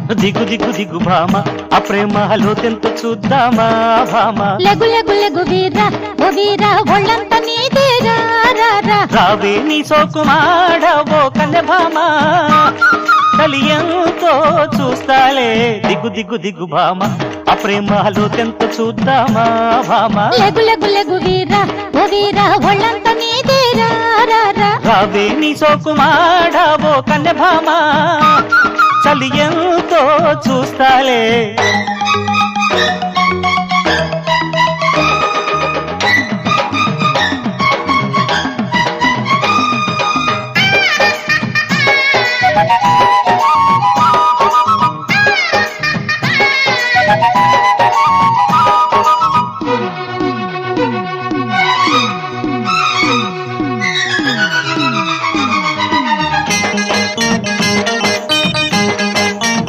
దిగు దిగు దిగు భామ ఆ ప్రేమలో తెంత చూద్దామా భామ లెగు లెగు లెగు వీరా ఓ వీరా ఒళ్ళంత నీదేరా రా రా రావే నీ సోకుమాడవో కన్నె భామ కలియంతో చూస్తాలే దిగు దిగు దిగు భామ ఆ ప్రేమలో తెంత చూద్దామా భామ లెగు లెగు లెగు వీరా ఓ వీరా ఒళ్ళంత నీదేరా రా రా రావే నీ సోకుమాడవో కన్నె భామ చలియంతో చూస్తాలే